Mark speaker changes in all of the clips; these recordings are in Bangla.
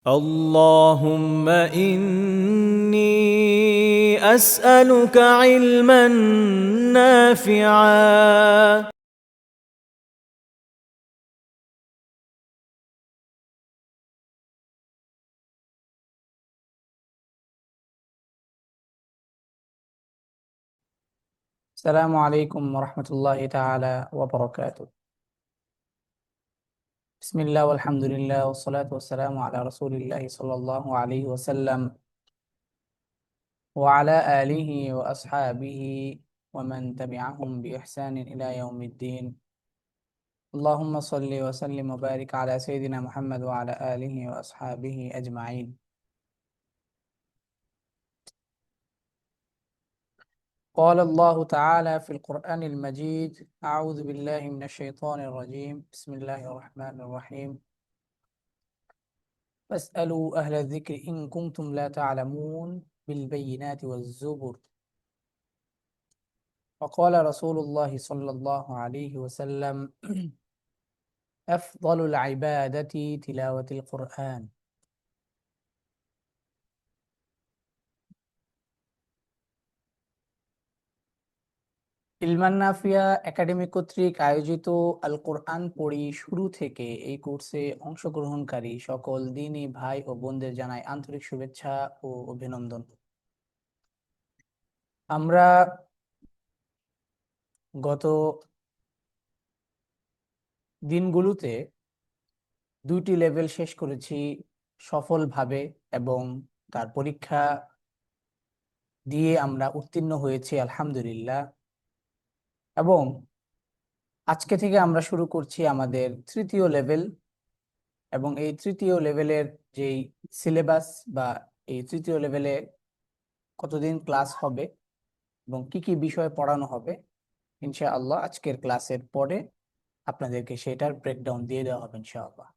Speaker 1: اللهم إني أسألك علما نافعا.
Speaker 2: السلام عليكم ورحمة الله تعالى وبركاته. بسم الله والحمد لله والصلاة والسلام على رسول الله صلى الله عليه وسلم وعلى آله وأصحابه ومن تبعهم بإحسان إلى يوم الدين. اللهم صل وسلم وبارك على سيدنا محمد وعلى آله وأصحابه أجمعين. قال الله تعالى في القرآن المجيد: أعوذ بالله من الشيطان الرجيم، بسم الله الرحمن الرحيم. فاسألوا أهل الذكر إن كنتم لا تعلمون بالبينات والزبر. وقال رسول الله صلى الله عليه وسلم: أفضل العبادة تلاوة القرآن. ইলমান নাফিয়া একাডেমি কর্তৃক আয়োজিত আল কোরআন পড়ি শুরু থেকে এই কোর্সে অংশগ্রহণকারী সকল দ্বীনী ভাই ও বোনদের জানাই আন্তরিক শুভেচ্ছা ও অভিনন্দন। আমরা গত দিনগুলোতে 2টি লেভেল শেষ করেছি সফলভাবে এবং তার পরীক্ষা দিয়ে আমরা উত্তীর্ণ হয়েছি আলহামদুলিল্লাহ। এবং আজকে থেকে আমরা শুরু করছি আমাদের 3য় লেভেল, এবং এই 3য় লেভেলের যেই সিলেবাস বা এই 3য় লেভেলে কতদিন ক্লাস হবে এবং কি কি বিষয় পড়ানো হবে, ইনশাআল্লাহ আজকের ক্লাসের পরে আপনাদেরকে সেটার ব্রেকডাউন দিয়ে দেওয়া হবে ইনশাআল্লাহ।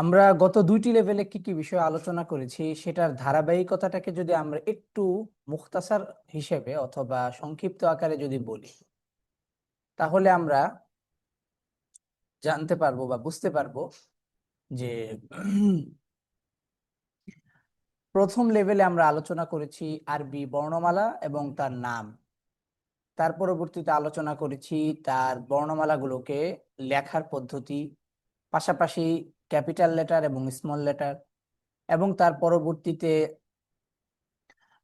Speaker 2: আমরা গত 2টি লেভেলে কি কি বিষয় আলোচনা করেছি সেটার ধারাবাহিকতাটাকে যদি আমরা একটু মুখতাসার হিসেবে অথবা সংক্ষিপ্ত আকারে যদি বলি, তাহলে আমরা জানতে পারবো বা বুঝতে পারবো যে প্রথম লেভেলে আমরা আলোচনা করেছি আরবি বর্ণমালা এবং তার নাম। তার পরবর্তীতে আলোচনা করেছি তার বর্ণমালাগুলোকে লেখার পদ্ধতি, পাশাপাশি ক্যাপিটাল লেটার এবং স্মল লেটার, এবং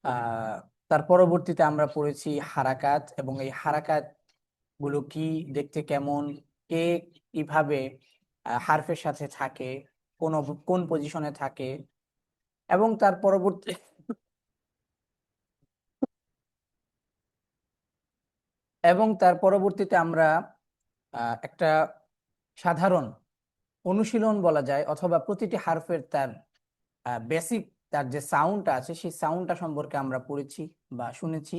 Speaker 2: আহ তার পরবর্তীতে আমরা পড়েছি হারাকাত, এবং এই হারাকাত গুলো কি, দেখতে কেমন, কে কিভাবে হারফের সাথে থাকে, কোন কোন পজিশনে থাকে, এবং তার পরবর্তী এবং তার পরবর্তীতে আমরা একটা সাধারণ অনুশীলন বলা যায়, অথবা প্রতিটি হারফের তার বেসিক তার যে সাউন্ডটা আছে সেই সাউন্ডটা সম্পর্কে আমরা পড়েছি বা শুনেছি।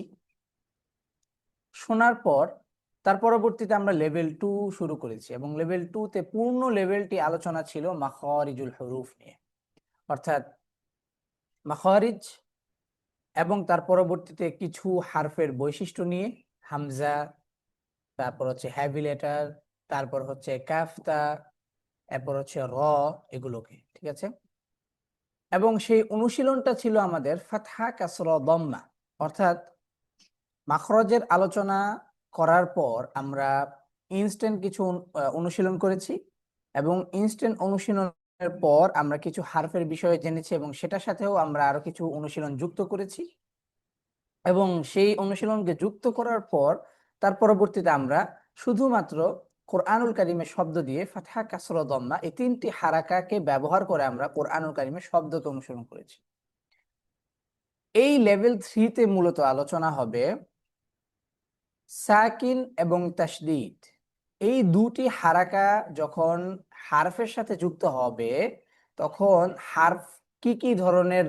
Speaker 2: শোনার পর তার পরবর্তীতে আমরা লেভেল 2 শুরু করেছি, এবং লেভেল 2 তে পূর্ণ লেভেলটি আলোচনা ছিল মাখারিজুল হুরুফ নিয়ে, অর্থাৎ মাখারিজ এবং তার পরবর্তীতে কিছু হারফের বৈশিষ্ট্য নিয়ে, হামজা, তারপর হচ্ছে হেভি লেটার, তারপর হচ্ছে কাফতা, এরপর হচ্ছে র, এগুলোকে, ঠিক আছে। এবং সেই অনুশীলনটা ছিল আমাদের ফাতহা কাসরা দম্মা, অর্থাৎ মাখরজের আলোচনা করার পর আমরা ইনস্ট্যান্ট কিছু অনুশীলন করেছি, এবং ইনস্ট্যান্ট অনুশীলনের পর আমরা কিছু হারফের বিষয়ে জেনেছি, এবং সেটার সাথেও আমরা আরো কিছু অনুশীলন যুক্ত করেছি। এবং সেই অনুশীলনকে যুক্ত করার পর তার পরবর্তীতে আমরা শুধুমাত্র কোরআনুল কারিমের শব্দ দিয়ে ফাতহা কাসরা দম্মা এই 3টি হারাকাকে ব্যবহার করে আমরা কোরআনুল কারিমের শব্দকে অনুসরণ করেছি। এই লেভেল 3 তে মূলত আলোচনা হবে সাকিন এবং তাশদীদ। এই 2টি হারাকা যখন হারফের সাথে যুক্ত হবে, তখন হারফ কি কি ধরনের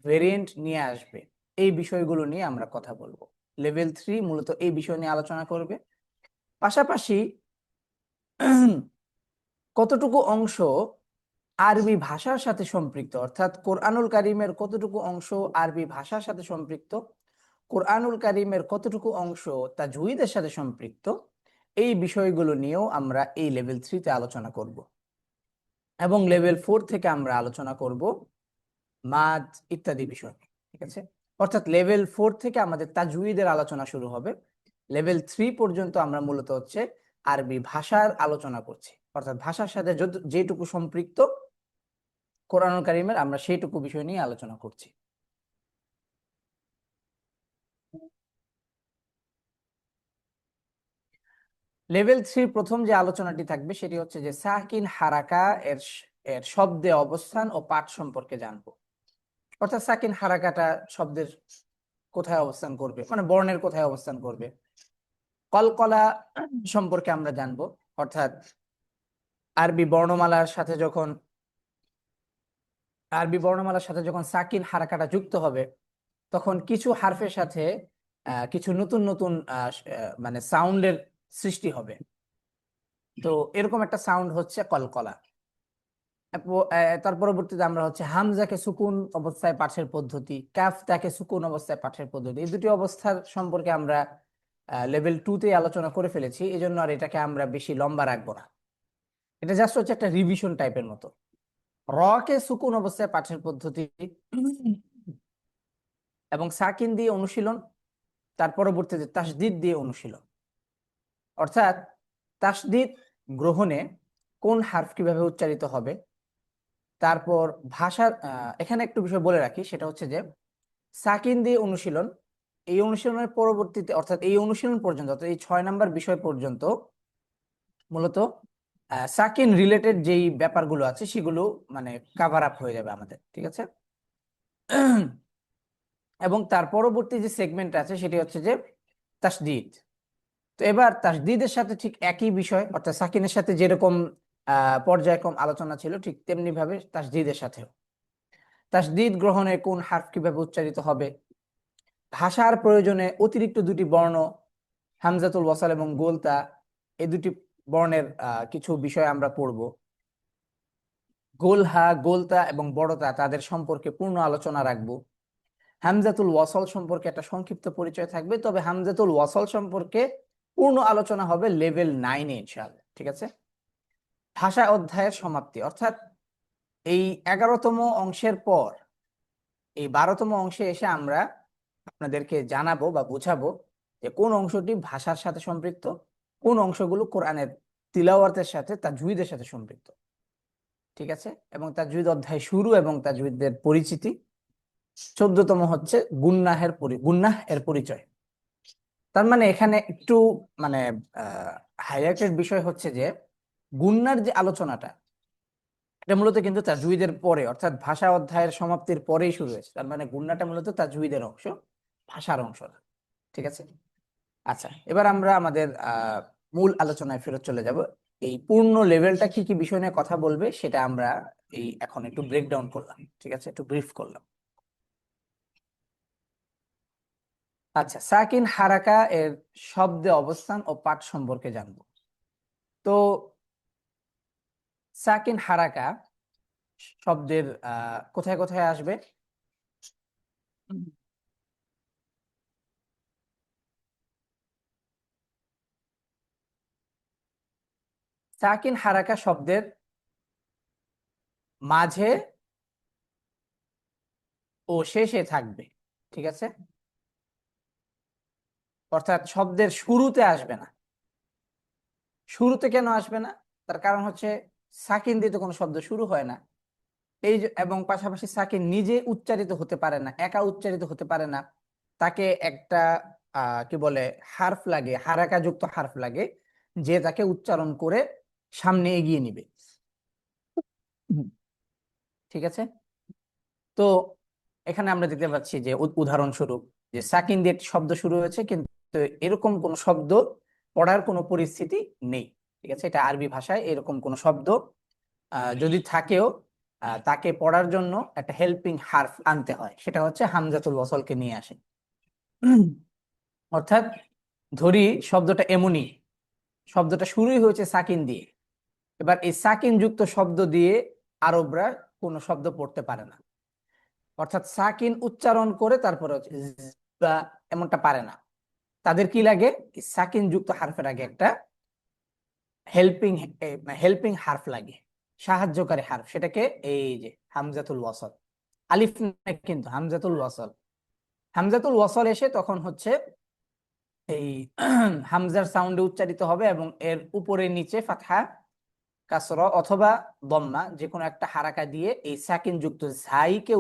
Speaker 2: ভেরিয়েন্ট নিয়ে আসবে, এই বিষয়গুলো নিয়ে আমরা কথা বলবো। লেভেল 3 মূলত এই বিষয় নিয়ে আলোচনা করবে। পাশাপাশি কতটুকু অংশ আরবি ভাষার সাথে সম্পৃক্ত, অর্থাৎ কোরআনুল কারিমের কতটুকু অংশ আরবি ভাষার সাথে সম্পৃক্ত, কোরআনুল কারিমের কতটুকু অংশ তাজউইদের সাথে সম্পৃক্ত, এই বিষয়গুলো নিয়েও আমরা এই লেভেল 3 তে আলোচনা করব। এবং লেভেল 4 থেকে আমরা আলোচনা করব মাদ ইত্যাদি বিষয়, ঠিক আছে। অর্থাৎ লেভেল 4 থেকে আমাদের তাজউইদের আলোচনা শুরু হবে। লেভেল 3 পর্যন্ত আমরা মূলত হচ্ছে আরবি ভাষার আলোচনা করছি, অর্থাৎ ভাষার সাথে যেটুকু সম্পৃক্ত কোরআনুল কারীমের আমরা সেইটুকু বিষয় নিয়ে আলোচনা করছি। লেভেল 3 প্রথম যে আলোচনাটি থাকবে সেটি হচ্ছে যে সাকিন হারাকা এর এর শব্দে অবস্থান ও পাঠ সম্পর্কে জানবো। অর্থাৎ সাকিন হারাকাটা শব্দের কোথায় অবস্থান করবে, মানে বর্ণের কোথায় অবস্থান করবে। কলকলা সম্পর্কে আমরা জানবো, অর্থাৎ আরবি বর্ণমালার সাথে যখন সাকিন হারাকাটা যুক্ত হবে, তখন কিছু হারফের সাথে কিছু নতুন নতুন মানে সাউন্ডের সৃষ্টি হবে। তো এরকম একটা সাউন্ড হচ্ছে কলকলা। তার পরবর্তীতে আমরা হচ্ছে হামজাকে সুকুন অবস্থায় পাঠের পদ্ধতি, কাফটাকে সুকুন অবস্থায় পাঠের পদ্ধতি, এই দুটি অবস্থার সম্পর্কে আমরা লেভেল 2 তে আলোচনা করে ফেলেছি, এই জন্য আর এটাকে আমরা বেশি লম্বা রাখবো না। এটা জাস্ট হচ্ছে একটা রিভিশন টাইপের মতো। র কে সুকুন অবস্থায় পাঠের পদ্ধতি এবং সাকিন দিয়ে অনুশীলন, তার পরবর্তীতে তাসদিদ দিয়ে অনুশীলন। অর্থাৎ তাসদিদ গ্রহণে কোন হারফ কিভাবে উচ্চারিত হবে। তারপর ভাষার এখানে একটু বিষয় বলে রাখি, সেটা হচ্ছে যে সাকিন দিয়ে অনুশীলন, এই অনুশীলনের পরবর্তীতে অর্থাৎ এই অনুশীলন পর্যন্ত, অর্থাৎ এই 6 নাম্বার বিষয় পর্যন্ত মূলত সাকিন রিলেটেড যেই ব্যাপারগুলো আছে সেগুলো মানে কাভার আপ হয়ে যাবে আমাদের, ঠিক আছে। এবং তার পরবর্তী যে সেগমেন্ট আছে সেটি হচ্ছে যে তাসদিদ। তো এবার তাসদিদের সাথে ঠিক একই বিষয়, অর্থাৎ সাকিনের সাথে যেরকম পর্যায়ক্রম আলোচনা ছিল, ঠিক তেমনি ভাবে তাসদিদের সাথেও তাসদিদ গ্রহণে কোন হারফ কিভাবে উচ্চারিত হবে, ভাষার প্রয়োজনে অতিরিক্ত দুটি বর্ণ হামজাতুল ওয়াসাল এবং গোলতা, এই দুটি বর্ণের কিছু বিষয় আমরা পড়ব। গোলহা, গোলতা এবং বড়তা তাদের সম্পর্কে পূর্ণ আলোচনা রাখবো। হামজাতুল ওয়াসল সম্পর্কে একটা সংক্ষিপ্ত পরিচয় থাকবে, তবে হামজাতুল ওয়াসল সম্পর্কে পূর্ণ আলোচনা হবে লেভেল 9 এ ইনশাআল্লাহ, ঠিক আছে। ভাষা অধ্যায়ের সমাপ্তি, অর্থাৎ এই 11তম অংশের পর এই 12তম অংশে এসে আমরা আপনাদেরকে জানাবো বা বুঝাবো যে কোন অংশটি ভাষার সাথে সম্পৃক্ত, কোন অংশগুলো কোরআনের তিলাওয়াতের সাথে তাজউইদের সাথে সম্পৃক্ত, ঠিক আছে। এবং তাজউইদ অধ্যায় শুরু এবং তাজউইদের পরিচিতি। 14তম হচ্ছে গুন্নাহ এর পরিচয়। তার মানে এখানে একটু মানে হাইলাইটেড বিষয় হচ্ছে যে গুন্নার যে আলোচনাটা, এটা মূলত কিন্তু তাজউইদের পরে, অর্থাৎ ভাষা অধ্যায়ের সমাপ্তির পরেই শুরু হয়েছে। তার মানে গুন্নাটা মূলত তাজউইদের অংশ, ভাষার অংশ না, ঠিক আছে। আচ্ছা, এবার আমরা আমাদের মূল আলোচনায় ফেরত চলে যাব। এই পূর্ণ লেভেলটা কি কি বিষয় নিয়ে কথা বলবে সেটা আমরা এখন একটু ব্রেকডাউন করলাম, ঠিক আছে, একটু ব্রিফ করলাম। আচ্ছা, সাকিন হারাকা এর শব্দে অবস্থান ও পাঠ সম্পর্কে জানবো। তো সাকিন হারাকা শব্দের কোথায় কোথায় আসবে। সাকিন হারাকা শব্দের মাঝে ও শেষে থাকবে, ঠিক আছে। অর্থাৎ শব্দের শুরুতে আসবে না। শুরুতে কেন আসবে না? তার কারণ হচ্ছে সাকিন দিয়ে তো কোনো শব্দ শুরু হয় না। এবং পাশাপাশি সাকিন নিজে উচ্চারিত হতে পারে না, একা উচ্চারিত হতে পারে না। তাকে একটা কি বলে হারফ লাগে, হারাকা যুক্ত হারফ লাগে, যে তাকে উচ্চারণ করে সামনে এগিয়ে নিবে, ঠিক আছে। তো এখানে আমরা দেখতে পাচ্ছি যে উদাহরণস্বরূপ যে সাকিন দিয়ে একটি শব্দ শুরু হয়েছে, কিন্তু এরকম কোন শব্দ পড়ার কোনো পরিস্থিতি নেই, ঠিক আছে। এটা আরবি ভাষায় এরকম কোন শব্দ যদি থাকেও তাকে পড়ার জন্য একটা হেল্পিং হারফ আনতে হয়, সেটা হচ্ছে হামজাতুল ওয়াসলকে নিয়ে আসে। অর্থাৎ ধরি শব্দটা এমনই, শব্দটা শুরুই হয়েছে সাকিন দিয়ে। এবার এই সাকিন যুক্ত শব্দ দিয়ে আরবরা কোনো শব্দ পড়তে পারে না, অর্থাৎ সাকিন উচ্চারণ করে তারপরে হচ্ছে বা এমনটা পারে না। তাদের কি লাগে, সাকিন যুক্ত হারফের আগে একটা হেল্পিং হেল্পিং হারফ লাগে। সাহায্যকারী হারফ, সেটাকে এই যে হামজাতুল ওয়াসল, আলিফ না কিন্তু হামজাতুল ওয়াসল। হামজাতুল ওয়াসল এসে তখন হচ্ছে এই হামজার সাউন্ডে উচ্চারিত হবে এবং এর উপরে নিচে ফাতহা, কাসরা অথবা দম্মা যে কোনো একটা হারাকা দিয়ে এই সাকিন যুক্ত ঝাইকে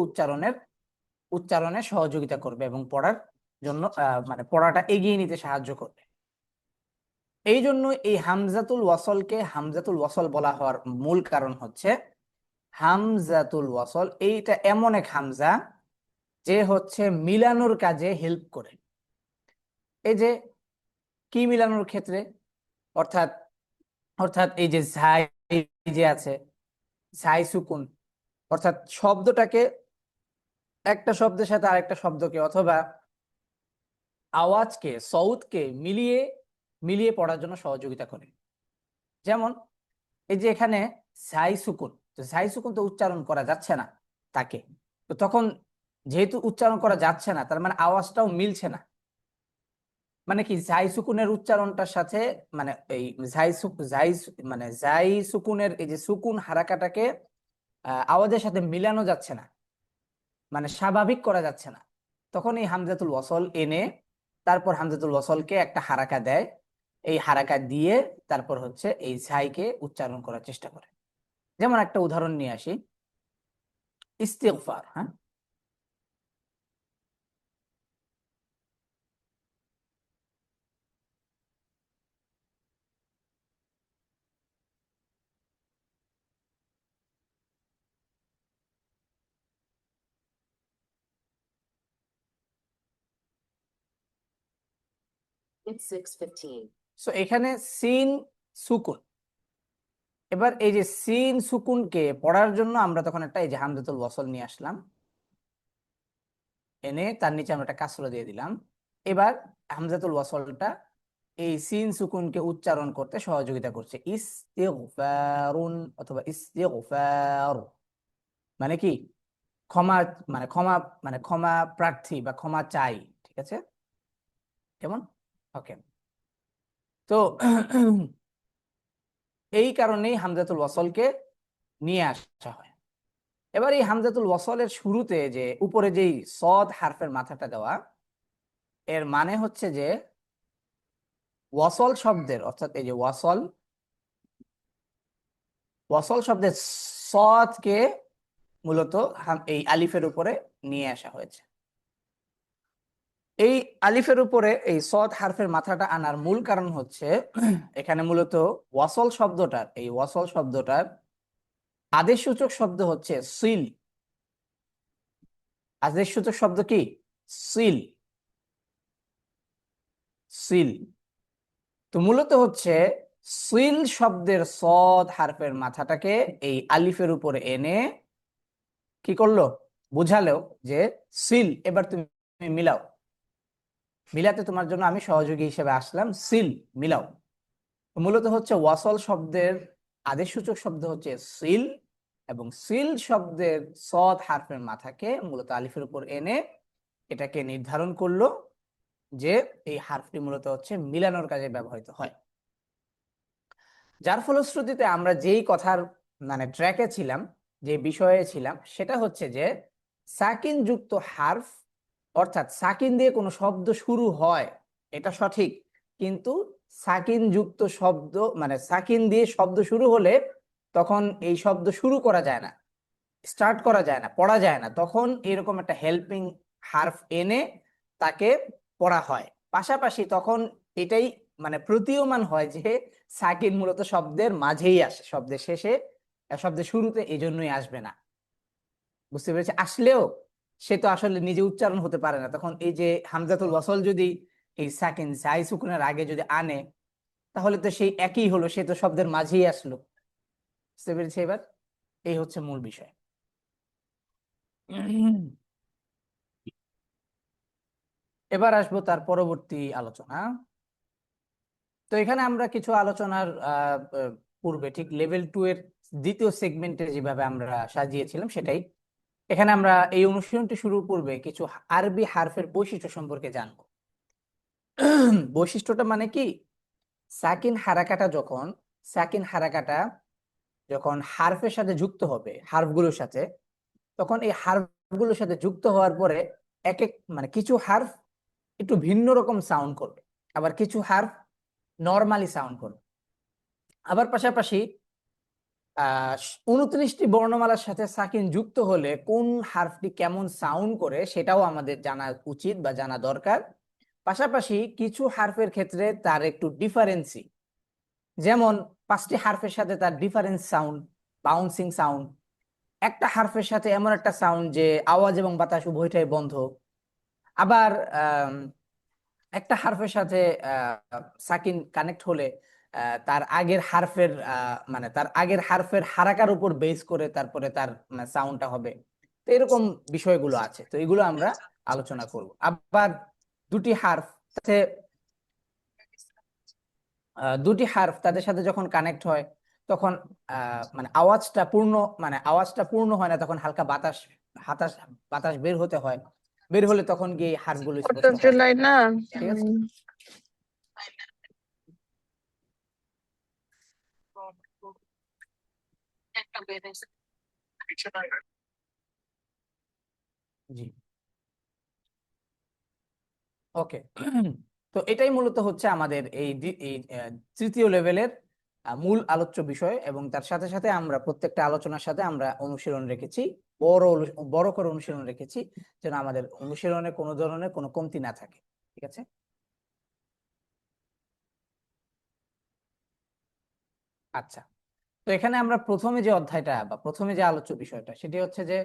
Speaker 2: উচ্চারণে সহযোগিতা করবে এবং পড়ার জন্য মানে পড়াটা এগিয়ে নিতে সাহায্য করবে। এই জন্য এই হামজাতুল ওয়াসলকে হামজাতুল ওয়াসল বলা হওয়ার মূল কারণ হচ্ছে হামজাতুল ওয়াসল এইটা এমন এক হামজা যে হচ্ছে মিলানোর কাজে হেল্প করে। এই যে কি মিলানোর ক্ষেত্রে, অর্থাৎ অর্থাৎ এই যে ঝাই যে আছে, ঝাই সুকুন, অর্থাৎ শব্দটাকে একটা শব্দের সাথে আরেকটা শব্দকে অথবা আওয়াজকে সউতকে মিলিয়ে মিলিয়ে পড়ার জন্য সহযোগিতা করে। যেমন এই যে এখানে ঝাই সুকুন, তো ঝাই সুকুন তো উচ্চারণ করা যাচ্ছে না তাকে, তো তখন যেহেতু উচ্চারণ করা যাচ্ছে না তার মানে আওয়াজটাও মিলছে না। মানে কি ঝাই সুকুনের উচ্চারণটার সাথে মানে এই মানে ঝাই সুকুনের এই যে সুকুন হারাকাটাকে আওয়াজের সাথে মিলানো যাচ্ছে না, মানে স্বাভাবিক করা যাচ্ছে না। তখন এই হামজাতুল ওয়াসল এনে তারপর হামজাতুল ওয়াসলকে একটা হারাকা দেয়, এই হারাকা দিয়ে তারপর হচ্ছে এই ঝাইকে উচ্চারণ করার চেষ্টা করে। যেমন একটা উদাহরণ নিয়ে আসি, ইস্তিগফার। হ্যাঁ,
Speaker 3: It's 6:15.
Speaker 2: সো এখানে সিন সুকুন, এবার এই যে সিন সুকুনকে পড়ার জন্য আমরা তখন একটা এই যে হামজাতুল ওয়াসল নিয়ে আসলাম, এনে তার নিচে আমরা একটা কাসরা দিয়ে দিলাম। এবার হামজাতুল ওয়াসলটা এই সিন সুকুনকে উচ্চারণ করতে সহযোগিতা করছে, ইস্তিগফারুন অথবা ইস্তিগফার, মানে কি ক্ষমা, মানে ক্ষমা, মানে ক্ষমা প্রার্থী বা ক্ষমা চাই। ঠিক আছে, কেমন? ওকে। তো এই কারণেই হামজাতুল ওয়াসলকে নিয়ে আসা হয়। এবার এই হামজাতুল ওয়াসলের শুরুতে যে উপরে যেই সদ হারফের মাথাটা দেওয়া, এর মানে হচ্ছে যে ওয়াসল শব্দের, অর্থাৎ এই যে ওয়াসল, ওয়াসল শব্দের সদকে মূলত এই আলিফের উপরে নিয়ে আসা হয়েছে। এই আলিফের উপরে এই সদ হারফের মাথাটা আনার মূল কারণ হচ্ছে এখানে মূলত ওয়াসল শব্দটার, এই ওয়াসল শব্দটার আদেশসূচক শব্দ হচ্ছে সিল। আদেশসূচক শব্দ কি? Seal, seal. তো মূলত হচ্ছে সিল শব্দের সদ হারফের মাথাটাকে এই আলিফের উপরে এনে কি করলো, বুঝালো যে সিল, এবার তুমি মিলাও, মিলাতে তোমার জন্য আমি সহযোগী হিসেবে আসলাম, সিল মিলাও। মূলত হচ্ছে ওয়াসল শব্দের আদেশসূচক শব্দ হচ্ছে সিল, এবং সিল শব্দের সদ হারফের মাথাকে মূলত আলিফের উপর এনে এটাকে নির্ধারণ করলো যে এই হারফটি মূলত হচ্ছে মিলানোর কাজে ব্যবহৃত হয়। যার ফলশ্রুতিতে আমরা যেই কথার মানে ট্র্যাকে ছিলাম, যে বিষয়ে ছিলাম, সেটা হচ্ছে যে সাকিন যুক্ত হারফ, অর্থাৎ সাকিন দিয়ে কোনো শব্দ শুরু হয় এটা সঠিক, কিন্তু সাকিন যুক্ত শব্দ মানে সাকিন দিয়ে শব্দ শুরু হলে তখন এই শব্দ শুরু করা যায় না, স্টার্ট করা যায় না, পড়া যায় না, তখন এরকম একটা হেল্পিং হারফ এনে তাকে পড়া হয়। পাশাপাশি তখন এটাই মানে প্রতীয়মান হয় যে সাকিন মূলত শব্দের মাঝেই আসে, শব্দের শেষে, শব্দের শুরুতে এই জন্যই আসবে না। বুঝতে পেরেছি? আসলেও সে তো আসলে নিজে উচ্চারণ হতে পারে না, তখন এই যে হামজাতুল ওয়াসল যদি এই সাকিন জাই সুকুনের আগে যদি আনে তাহলে তো সেই একই হলো, সে তো শব্দের মাঝেই আসলো। বুঝতে পেরেছি? এবার এই হচ্ছে মূল বিষয়। এবার আসবো তার পরবর্তী আলোচনা। তো এখানে আমরা কিছু আলোচনার পূর্বে ঠিক লেভেল 2 এর দ্বিতীয় সেগমেন্টে যেভাবে আমরা সাজিয়েছিলাম সেটাই, এখানে আমরা এই অনুশীলনটি শুরুর পূর্বে কিছু আরবি হারফের বৈশিষ্ট্য সম্পর্কে জানবো। বৈশিষ্ট্যটা মানে কি, সাকিন হারাকাটা যখন, সাকিন হারাকাটা যখন হারফের সাথে যুক্ত হবে, হারফগুলোর সাথে, তখন এই হারফগুলোর সাথে যুক্ত হওয়ার পরে এক এক মানে কিছু হারফ একটু ভিন্ন রকম সাউন্ড করবে, আবার কিছু হারফ নর্মালি সাউন্ড করবে। আবার পাশাপাশি 29টি বর্ণমালার সাথে সাকিন যুক্ত হলে কোন হারফটি কেমন সাউন্ড করে সেটাও আমাদের জানা উচিত বা জানা দরকার। পাশাপাশি কিছু হারফের ক্ষেত্রে তার একটু ডিফারেন্সি, যেমন 5টি হারফের সাথে তার ডিফারেন্স সাউন্ড, বাউন্সিং সাউন্ড। একটা হারফের সাথে এমন একটা সাউন্ড যে আওয়াজ এবং বাতাস উভয়টাই বন্ধ। আবার একটা হারফের সাথে সাকিন কানেক্ট হলে তার আগের হারফের মানে তার আগের হারফের হারাকার উপর বেস করে তারপরে তার সাউন্ডটা হবে। তো এরকম বিষয়গুলো আছে, তো এগুলো আমরা আলোচনা করব। আবার দুটি হারফ সাথে দুটি হারফ তাদের সাথে যখন কানেক্ট হয় তখন মানে আওয়াজটা পূর্ণ হয় না, তখন হালকা বাতাস বাতাস বাতাস বের হতে হয়। বের হলে তখন গিয়ে এই হারফগুলো স্পষ্ট হয়।
Speaker 4: জুলাই না
Speaker 2: ঠিক আছে। জি, ওকে। তো এটাই মূলত হচ্ছে আমাদের এই তৃতীয় লেভেলের মূল আলোচ্য বিষয়, এবং তার সাথে সাথে আমরা প্রত্যেকটা আলোচনার সাথে আমরা অনুশীলন রেখেছি, বড় করে অনুশীলন রেখেছি, যেন আমাদের অনুশীলনে কোনো ধরনের কোনো কমতি না থাকে। ঠিক আছে। আচ্ছা, তো এখানে আমরা প্রথমে যে অধ্যায়টা বা প্রথমে যে আলোচ্য বিষয়টা সেটি হচ্ছে যে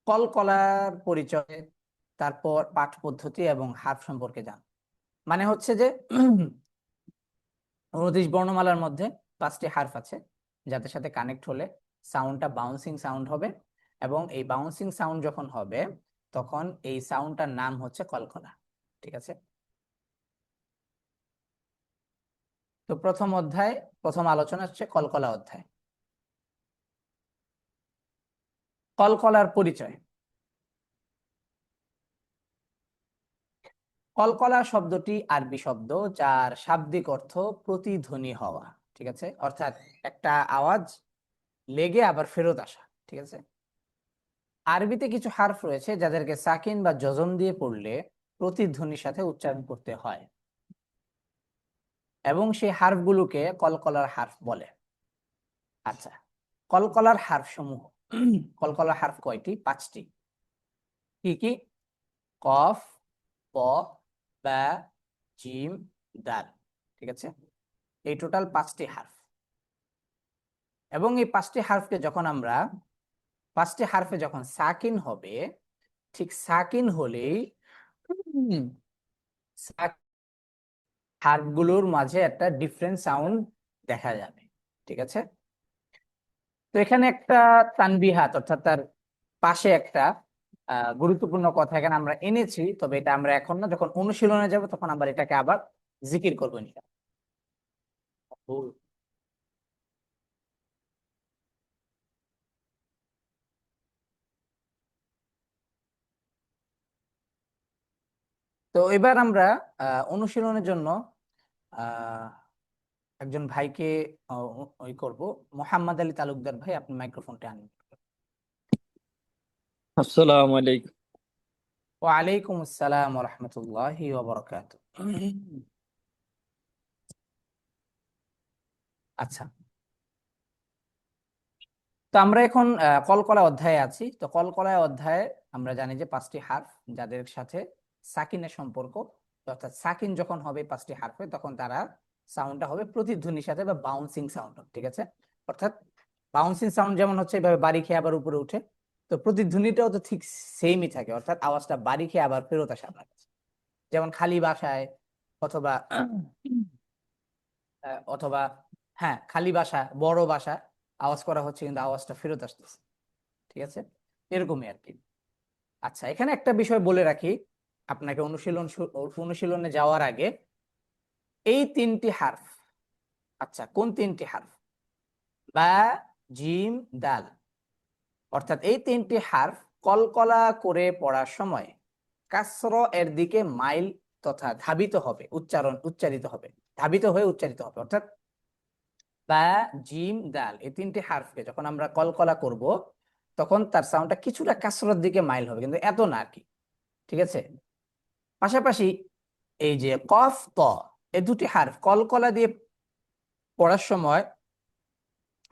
Speaker 2: কলকলার পরিচয়, তারপর পাঠ পদ্ধতি এবং হার্ফ সম্পর্কে জান। মানে হচ্ছে যে 29 বর্ণমালার মধ্যে 5টি হার্ফ আছে যাদের সাথে কানেক্ট হলে সাউন্ডটা বাউন্সিং সাউন্ড হবে, এবং এই বাউন্সিং সাউন্ড যখন হবে তখন এই সাউন্ডটার নাম হচ্ছে কলকলা। ঠিক আছে। তো প্রথম আলোচনা হচ্ছে কলকলা অধ্যায়। কলকলার পরিচয়। কলকলা শব্দটি আরবি শব্দ যার শাব্দিক অর্থ প্রতিধ্বনি হওয়া। ঠিক আছে, অর্থাৎ একটা আওয়াজ লেগে আবার ফেরত আসা। ঠিক আছে। আরবিতে কিছু হারফ রয়েছে যাদেরকে সাকিন বা জজম দিয়ে পড়লে প্রতিধ্বনির সাথে উচ্চারণ করতে হয়, এবং সেই হারফগুলোকে কলকলার হারফ বলে। আচ্ছা, কলকলার হারফ সমূহ। কলকলার হারফ কয়টি? 5টি। কি কি? কফ, প, বা, জিম, দাল। ঠিক আছে, এই টোটাল 5টি হারফ। এবং এই 5টি হারফকে যখন আমরা 5টি হারফে যখন সাকিন হবে, ঠিক সাকিন হলেই হারফগুলোর মাঝে একটা ডিফারেন্ট সাউন্ড দেখা যাবে। ঠিক আছে। তো এখানে একটা তানবিহাত, অর্থাৎ তার পাশে একটা গুরুত্বপূর্ণ কথা এখানে আমরা এনেছি, তবে এটা আমরা এখন না, যখন অনুশীলনে যাব তখন আমরা এটাকে আবার জিকির করবো ইনশাআল্লাহ। তো এবার আমরা অনুশীলনের জন্য আহ একজন ভাইকে ওই করব। মোহাম্মদ আলী তালুকদার ভাই, আপনি মাইক্রোফোনটা আনুন।
Speaker 5: আসসালামু আলাইকুম।
Speaker 2: ওয়ালাইকুম আসসালাম ওয়া রাহমাতুল্লাহি ওয়া বারাকাতুহু। আচ্ছা, তো আমরা এখন কলকলা অধ্যায়ে আছি। তো কলকলা অধ্যায়ে আমরা জানি যে 5টি হারফ যাদের সাথে সাকিনের সম্পর্ক, অর্থাৎ সাকিন যখন হবে 5টি হারফে তখন তারা সাউন্ডটা হবে প্রতিধ্বনির সাথে বা বাউন্সিং সাউন্ড। ঠিক আছে, অর্থাৎ বাউন্সিং সাউন্ড যেমন হচ্ছে এভাবে বাড়ি খেয়ে আবার উপরে উঠে, তো প্রতিধ্বনিটাও তো ঠিক সেমই থাকে, অর্থাৎ আওয়াজটা বাড়ি খেয়ে আবার ফেরত আসে আপনার কাছে। যেমন খালি বাসায় অথবা অথবা হ্যাঁ, খালি বাসা, বড় বাসা আওয়াজ করা হচ্ছে কিন্তু আওয়াজটা ফেরত আসতেছে। ঠিক আছে, এরকমই আর কি। আচ্ছা, এখানে একটা বিষয় বলে রাখি আপনাকে, অনুশীলনে যাওয়ার আগে, এই 3টি হারফ, আচ্ছা কোন 3টি হারফ? বা, জিম, দাল, অর্থাৎ এই 3টি হারফ কলকলা করে পড়ার সময় কাসর এর দিকে মাইল তথা ধাবিত হবে, উচ্চারিত হবে, ধাবিত হয়ে উচ্চারিত হবে। অর্থাৎ বা, জিম, দাল, এই তিনটি হারফকে যখন আমরা কলকলা করব তখন তার সাউন্ডটা কিছুটা কাসরার দিকে মাইল হবে, কিন্তু এত না আর কি। ঠিক আছে। পাশাপাশি এই যে কফ ত, এই দুটি হারফ কলকলা দিয়ে পড়ার সময়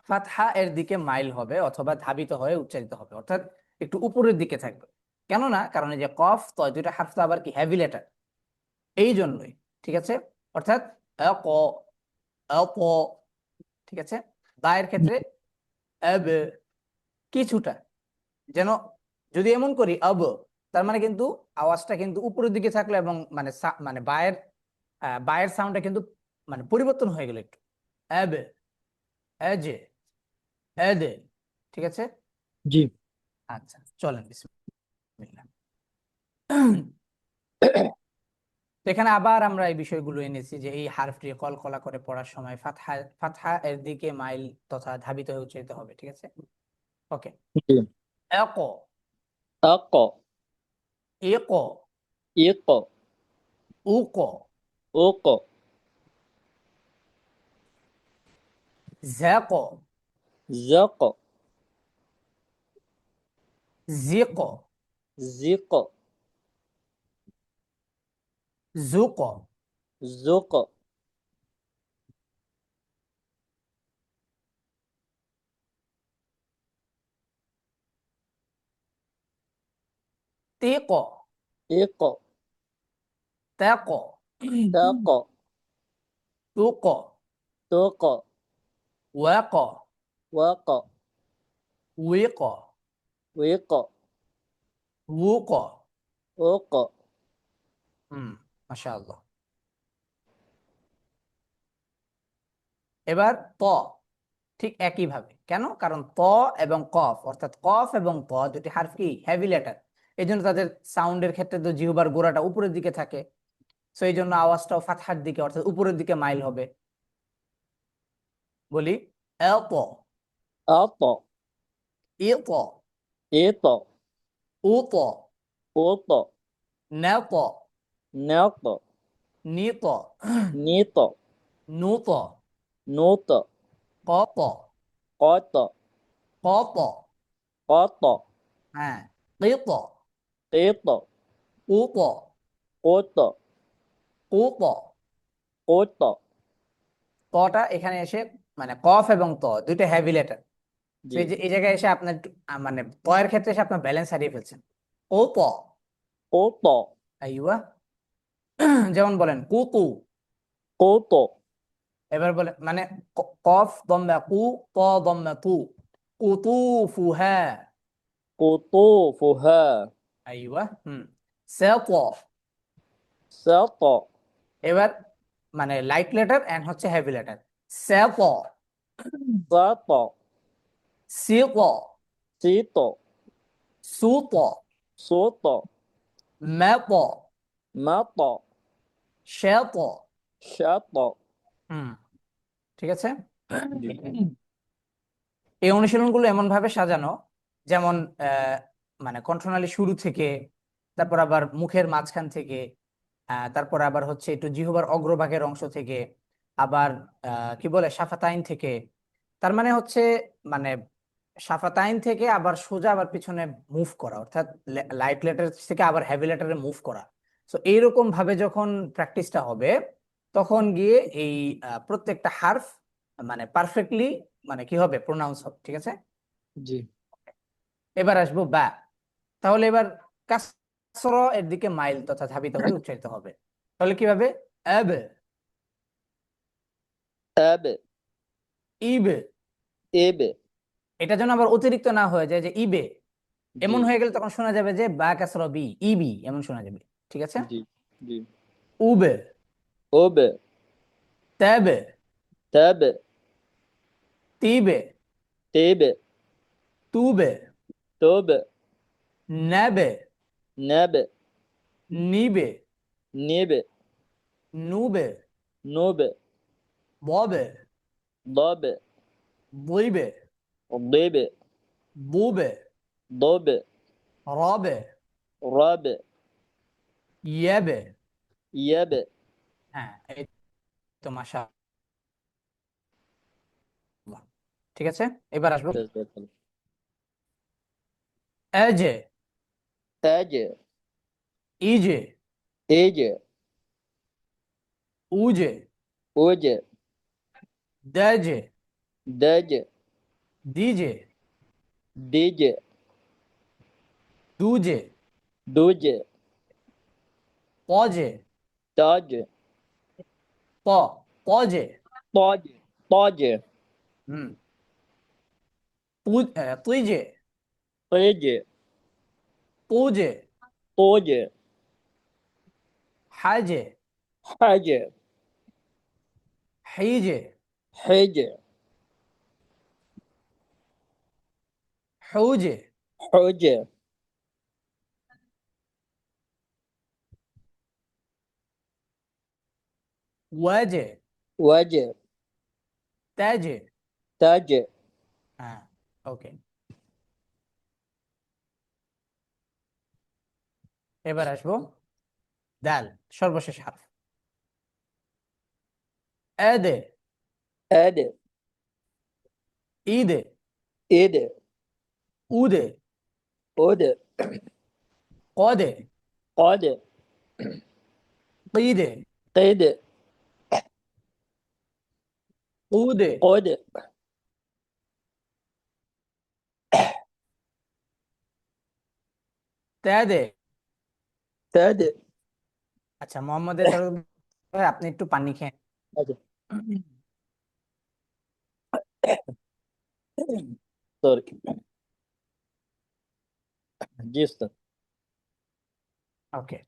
Speaker 2: ফাতহা এর দিকে মাইল হবে অথবা ধাবিত হয়ে উচ্চারিত হবে, অর্থাৎ একটু উপরের দিকে থাকবে। কেননা, কারণ এই যে কফ ত দুইটা হারফ তো আবার কি হেভি লেটার, এই জন্যই। ঠিক আছে। অর্থাৎ ক, ক, ঠিক আছে। দায়ের ক্ষেত্রে আব, কিছুটা যেন, যদি এমন করি আব, তার মানে কিন্তু আওয়াজটা কিন্তু উপরের দিকে থাকলো এবং মানে মানে বায়ের সাউন্ডটা কিন্তু মানে পরিবর্তন হয়ে গেল একটু। আব, আজ, আদ। ঠিক আছে।
Speaker 4: জি।
Speaker 2: আচ্ছা, চলেন বিসমিল্লাহ। তো এখানে আবার আমরা এই বিষয়গুলো এনেছি যে এই হারফটি কলকলা করে পড়ার সময় ফাতহা ফাতহা এর দিকে মাইল তথা ধাবিত হয়ে উচ্চারিত হবে। ঠিক আছে। ওকে।
Speaker 4: জি।
Speaker 2: এক,
Speaker 4: আক,
Speaker 2: এক,
Speaker 4: ইক,
Speaker 2: উক,
Speaker 4: উক,
Speaker 2: ঝাক,
Speaker 4: জাক,
Speaker 2: জিক,
Speaker 4: জিক,
Speaker 2: জুক,
Speaker 4: জুক,
Speaker 2: তিক,
Speaker 4: ইক,
Speaker 2: তাক,
Speaker 4: তাক,
Speaker 2: তুক,
Speaker 4: তুক,
Speaker 2: ওয়াক,
Speaker 4: ওয়াক,
Speaker 2: উইক,
Speaker 4: উইক,
Speaker 2: উক।
Speaker 4: উক।
Speaker 2: হুম, মাশাআল্লাহ। এবার ত, ঠিক একই ভাবে। কেন? কারণ ত এবং কফ, অর্থাৎ কফ এবং ত দুটি হারফ কি হেভি লেটার, এই জন্য তাদের সাউন্ডের ক্ষেত্রে তো জিহ্বার গোড়াটা উপরের দিকে থাকে, সো এই জন্য আওয়াজটাও ফাতহার দিকে অর্থাৎ উপরের দিকে মাইল হবে। বলি এত,
Speaker 4: আত,
Speaker 2: ইত,
Speaker 4: ইত,
Speaker 2: উত,
Speaker 4: উত,
Speaker 2: নেত,
Speaker 4: নেত,
Speaker 2: নিত,
Speaker 4: নিত,
Speaker 2: নুত,
Speaker 4: নুত,
Speaker 2: কত,
Speaker 4: কত,
Speaker 2: কত,
Speaker 4: কত,
Speaker 2: হ্যাঁ, কিত,
Speaker 4: কিত,
Speaker 2: কুত,
Speaker 4: কুত,
Speaker 2: কুত।
Speaker 4: কুত।
Speaker 2: তটা এখানে এসে মানে কফ এবং ত দুইটা হেভি লেটার,
Speaker 4: জি।
Speaker 2: এই জায়গায় এসে আপনার মানে তয়ের ক্ষেত্রে এসে আপনার ব্যালেন্স হারিয়ে ফেলছেন। ও ত,
Speaker 4: কুত,
Speaker 2: আইওয়া। যেমন বলেন কুতু,
Speaker 4: কুত,
Speaker 2: এবার বলেন মানে কফ দম্বা কু, ত দম্বা তু, কুতুফুহা।
Speaker 4: কুতুফুহা।
Speaker 2: আইওয়া। সেত,
Speaker 4: সাত,
Speaker 2: এবার মানে লাইট লেটার এন্ড হচ্ছে হেভি লেটার। সেত,
Speaker 4: সাত,
Speaker 2: সিত,
Speaker 4: সিত,
Speaker 2: সুত,
Speaker 4: সুত,
Speaker 2: মেত,
Speaker 4: মাত,
Speaker 2: শেত।
Speaker 4: শাত।
Speaker 2: হুম, ঠিক আছে।
Speaker 4: জি।
Speaker 2: এই অনুশীলনগুলো এমন ভাবে সাজানো যেমন মানে কণ্ঠনালী শুরু থেকে, তারপর আবার মুখের মাঝখান থেকে, তারপর আবার হচ্ছে একটু জিহ্বার অগ্রভাগের অংশ থেকে, আবার কি বলে শাফাতাইন থেকে। তার মানে হচ্ছে মানে শাফাতাইন থেকে আবার সোজা আবার পিছনে মুভ করা, অর্থাৎ লাইট লেটার থেকে আবার হেভি লেটারে মুভ করা। তো এইরকম ভাবে যখন প্র্যাকটিসটা হবে তখন গিয়ে এই প্রত্যেকটা হার্ফ মানে পারফেক্টলি মানে কি হবে প্রোনাউন্স হবে। ঠিক আছে।
Speaker 4: জি।
Speaker 2: এবার আসবো বা। তাহলে এবার কাসর এর দিকে মাইল তথা ধাবিত হয়ে উচ্চারিত হবে। তাহলে কিভাবে? আব,
Speaker 4: আব,
Speaker 2: ইবে।
Speaker 4: ইব।
Speaker 2: এটা যেন আবার অতিরিক্ত না হয়ে যায় যে ইবে,
Speaker 4: জি।
Speaker 2: এমন হয়ে গেলে তখন শোনা যাবে যে বা কাসর বি, ইবি এমন শোনা যাবে। ঠিক আছে।
Speaker 4: জি। জি।
Speaker 2: উবে,
Speaker 4: উব,
Speaker 2: তাবে,
Speaker 4: তাব,
Speaker 2: তিবে,
Speaker 4: তিব,
Speaker 2: তুবে,
Speaker 4: তুব,
Speaker 2: নাবে,
Speaker 4: নাব,
Speaker 2: নিবে,
Speaker 4: নিব,
Speaker 2: নুবে,
Speaker 4: নুব,
Speaker 2: ববে,
Speaker 4: ضب,
Speaker 2: বইবে,
Speaker 4: ضب,
Speaker 2: বুবে,
Speaker 4: ضب,
Speaker 2: রবে,
Speaker 4: رب,
Speaker 2: ইয়াবে।
Speaker 4: يب।
Speaker 2: হ্যাঁ, এই তো মাশা ঠিক আছে, এবার আসবো
Speaker 4: বেশ বেশ ভালো।
Speaker 2: এজে,
Speaker 4: তাজে,
Speaker 2: ইজে,
Speaker 4: এজে,
Speaker 2: উজে,
Speaker 4: ওজে,
Speaker 2: দেজে,
Speaker 4: দাজে,
Speaker 2: দিজে,
Speaker 4: ডিজে,
Speaker 2: দুজে,
Speaker 4: দুজে,
Speaker 2: পজে,
Speaker 4: তাজে,
Speaker 2: প, পজে,
Speaker 4: তাজে, তাজে,
Speaker 2: হুম, তুইজে,
Speaker 4: তেজে,
Speaker 2: পুজে,
Speaker 4: তোজে,
Speaker 2: হাজে,
Speaker 4: হাজে,
Speaker 2: হিজে,
Speaker 4: হেজে,
Speaker 2: হুজে,
Speaker 4: হজে,
Speaker 2: ওয়াজে,
Speaker 4: ওয়াজে,
Speaker 2: তেজে,
Speaker 4: তাজে,
Speaker 2: হ্যাঁ, ওকে, এবার আসবো দাল, সর্বশেষ হারফ এদে,
Speaker 4: আদে,
Speaker 2: ইদে,
Speaker 4: এদে,
Speaker 2: উদে,
Speaker 4: ওদে,
Speaker 2: কদে,
Speaker 4: কদে,
Speaker 2: কিদে,
Speaker 4: কেদে,
Speaker 2: উদে,
Speaker 4: কদে,
Speaker 2: তেদে।
Speaker 4: তাদে।
Speaker 2: আচ্ছা, মোহাম্মদের তরফ থেকে আপনি একটু পানি খেয়ে
Speaker 4: আচ্ছা,
Speaker 2: নিন।
Speaker 4: Sorry. G sir.
Speaker 2: Okay,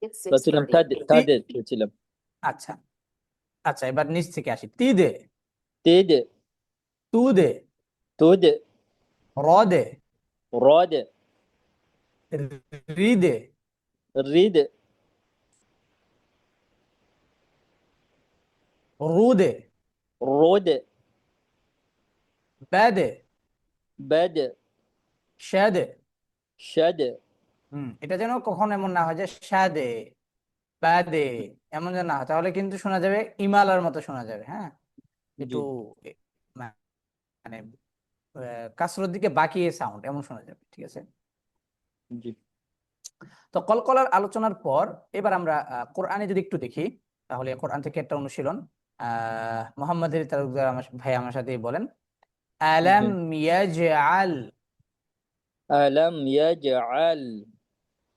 Speaker 3: It's
Speaker 4: বলছিলাম
Speaker 3: 6:30.
Speaker 4: তাদে, তাদে খেয়েছিলাম।
Speaker 2: আচ্ছা আচ্ছা, এবার নিচ থেকে আসি। তিদে,
Speaker 4: তেদে,
Speaker 2: তুদে,
Speaker 4: তোদে,
Speaker 2: রদে,
Speaker 4: রদে,
Speaker 2: রিদে,
Speaker 4: রিদে,
Speaker 2: রুদে,
Speaker 4: রোদে,
Speaker 2: বেদে,
Speaker 4: বেদে,
Speaker 2: শেদে।
Speaker 4: শাদে।
Speaker 2: এটা যেন কখনো এমন না হয় যে সাদে, বাদে, এমন যেন না হয়, তাহলে কিন্তু শোনা যাবে ইমালার মতো শোনা যাবে। হ্যাঁ,
Speaker 4: জি
Speaker 2: একটু এ, মানে কাসরোর দিকে বাকিয়ে সাউন্ড এমন শোনা যাবে। ঠিক আছে,
Speaker 4: জি
Speaker 2: তো কলকলার আলোচনার পর এবার আমরা কোরআনে যদি একটু দেখি, তাহলে কোরআন থেকে একটা অনুশীলন। মোহাম্মদের তালুকদার ভাই আমার সাথে বলেন, আলাম
Speaker 4: জি।
Speaker 2: ইয়াজআল।
Speaker 4: আলাম ইয়াজআল।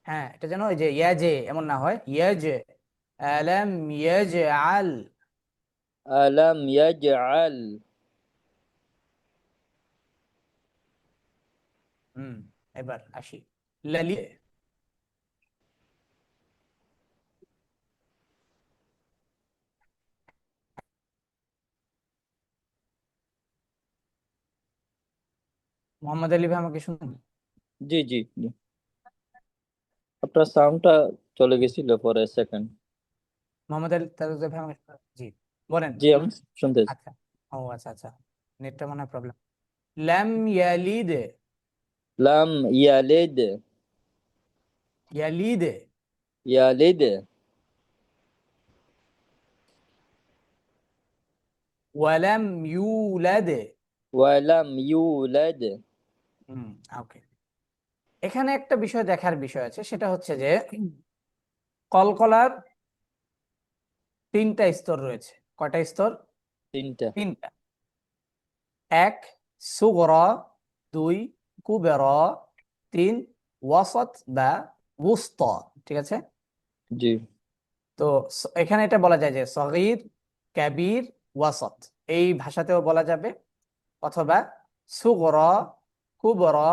Speaker 2: হ্যাঁ, এটা যেন ওই যে ইয়াজে এমন না হয়, ইয়াজ, আলাম ইয়াজআল।
Speaker 4: আলাম ইয়াজআল।
Speaker 2: হুম, এবার আসি লালি। মোহাম্মদ আলী ভাই আমাকে শুনুন।
Speaker 4: জি জি জি। আপনার সাউন্ডটা চলে গেছিল for a second.
Speaker 2: Mohammad Ali Talukdar ভাই আমাকে জি বলেন।
Speaker 4: জি আমি শুনতেছি।
Speaker 2: আচ্ছা, ও আচ্ছা আচ্ছা, নেটটা মনে হয় প্রবলেম। লাম ইয়ালিদ,
Speaker 4: লাম ইয়ালিদ।
Speaker 2: ইয়ালিদ,
Speaker 4: ইয়ালিদ।
Speaker 2: ওয়ালাম ইউলাদ।
Speaker 4: ওয়ালাম ইউলাদ।
Speaker 2: হুম, ওকে। এখানে একটা বিষয় দেখার বিষয় আছে, সেটা হচ্ছে যে কলকলার তিনটা স্তর রয়েছে। কয়টা স্তর?
Speaker 4: তিনটা।
Speaker 2: তিনটা। এক সুগরা, দুই কুবেরা, তিন ওয়াসত বা উস্তা। ঠিক আছে,
Speaker 4: জি
Speaker 2: তো এখানে এটা বলা যায় যে সগীর, কাবীর, ওয়াসত, এই ভাষাতেও বলা যাবে, অথবা সুগরা, কুবরা,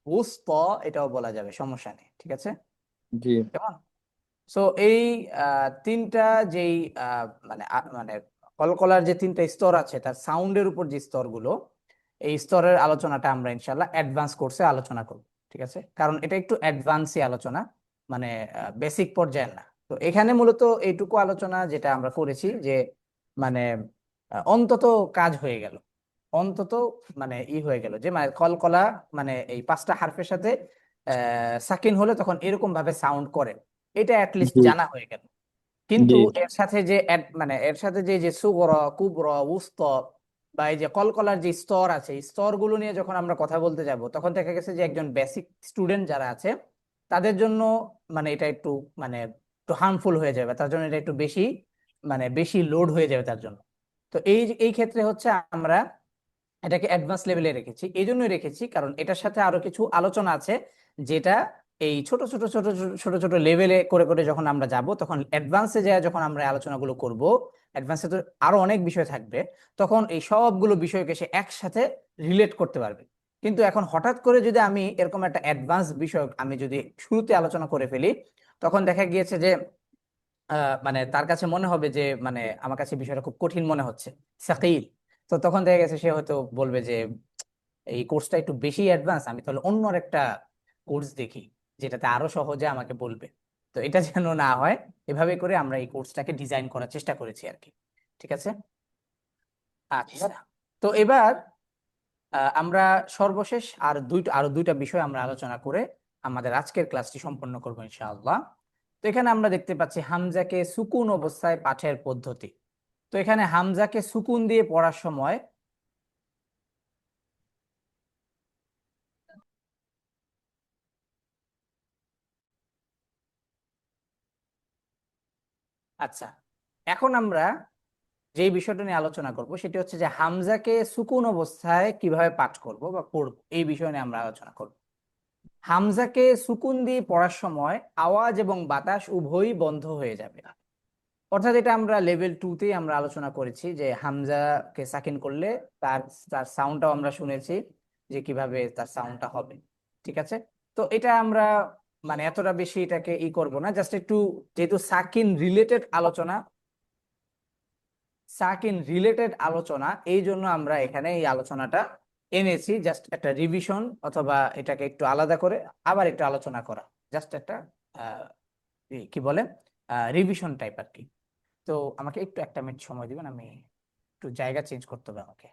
Speaker 2: উস্তা এটাও বলা যাবে, সমস্যা নেই। ঠিক আছে,
Speaker 4: জি
Speaker 2: কেমন? সো এই তিনটা যেই মানে মানে কলকলার যে তিনটা স্তর আছে, তার সাউন্ডের উপর যে স্তরগুলো, এই স্তরের আলোচনাটা আমরা ইনশাল্লাহ অ্যাডভান্স কোর্সে আলোচনা করব। ঠিক আছে, কারণ এটা একটু অ্যাডভান্সই আলোচনা, মানে বেসিক পর্যায়ের না। তো এখানে মূলত এইটুকু আলোচনা যেটা আমরা করেছি যে মানে অন্তত কাজ হয়ে গেল, অন্তত মানে হয়ে গেল যে মানে কলকলা মানে এই পাঁচটা হারফের সাথে সাকিন হলে তখন এরকম ভাবে সাউন্ড করে, এটা অ্যাটলিস্ট
Speaker 4: জি
Speaker 2: জানা হয়ে গেল। কিন্তু
Speaker 4: জি
Speaker 2: এর সাথে যে মানে এর সাথে যে সুগরা কুবরা উস্ত বা এই যে কলকলার যে স্তর আছে এই স্তরগুলো নিয়ে যখন আমরা কথা বলতে যাব তখন দেখা গেছে যে একজন বেসিক স্টুডেন্ট যারা আছে তাদের জন্য মানে এটা একটু মানে একটু হার্মফুল হয়ে যাবে, তার জন্য এটা একটু বেশি মানে বেশি লোড হয়ে যাবে তার জন্য। তো এই ক্ষেত্রে হচ্ছে আমরা এটাকে অ্যাডভান্স লেভেলে রেখেছি, এই জন্যই রেখেছি কারণ এটার সাথে আরো কিছু আলোচনা আছে যেটা এই ছোট ছোট ছোট ছোট ছোট ছোট লেভেলে করে করে যখন আমরা যাব তখন অ্যাডভান্সে যায় যখন আমরা আলোচনাগুলো করব, অ্যাডভান্সে তো আরো অনেক বিষয় থাকবে, তখন এই সবগুলো বিষয়কে সে একসাথে রিলেট করতে পারবে। কিন্তু এখন হঠাৎ করে যদি আমি এরকম একটা অ্যাডভান্স বিষয় আমি যদি শুরুতে আলোচনা করে ফেলি তখন দেখা গিয়েছে যে মানে তার কাছে মনে হবে যে মানে আমার কাছে বিষয়টা খুব কঠিন মনে হচ্ছে, সাকিল। তো তখন দেখা গেছে সে হয়তো বলবে যে এই কোর্সটা একটু বেশি অ্যাডভান্স, আমি তাহলে অন্য একটা কোর্স দেখি যেটাতে আরো সহজে আমাকে বলবে। তো এটা যেন না হয়, এভাবে করে আমরা এই কোর্সটাকে ডিজাইন করার চেষ্টা করেছি আর কি। ঠিক আছে, আচ্ছা। তো এবার আমরা সর্বশেষ আরো দুইটা বিষয় আমরা আলোচনা করে আমাদের আজকের ক্লাসটি সম্পন্ন করবো ইনশাআল্লাহ। তো এখানে আমরা দেখতে পাচ্ছি হামজাকে সুকুন অবস্থায় পাঠের পদ্ধতি। তো এখানে হামজাকে সুকুন দিয়ে পড়ার সময় আচ্ছা, এখন আমরা যে বিষয়টা নিয়ে আলোচনা করব সেটি হচ্ছে যে হামজাকে সুকুন অবস্থায় কিভাবে পাঠ করব বা পড়ব, এই বিষয় নিয়ে আমরা আলোচনা করব। হামজাকে সুকুন দিয়ে পড়ার সময় আওয়াজ এবং বাতাস উভয়ই বন্ধ হয়ে যাবে। অর্থাৎ এটা আমরা লেভেল 2 তেই আমরা আলোচনা করেছি যে হামজাকে সাকিন করলে তার তার সাউন্ডটাও আমরা শুনেছি যে কিভাবে তার সাউন্ডটা হবে। ঠিক আছে, তো এটা আমরা মানে এতটা বেশি এটাকে করব না, জাস্ট একটু যেহেতু সাকিন রিলেটেড আলোচনা এই জন্য আমরা এখানে এই আলোচনাটা এনেছি, জাস্ট একটা রিভিশন অথবা এটাকে একটু আলাদা করে আবার একটু আলোচনা করা, জাস্ট একটা আহ, কি বলে রিভিশন টাইপ আর কি। তো আমাকে একটু একটা মিনিট সময় দিবেন, আমি একটু জায়গা চেঞ্জ করতে হবে আমাকে।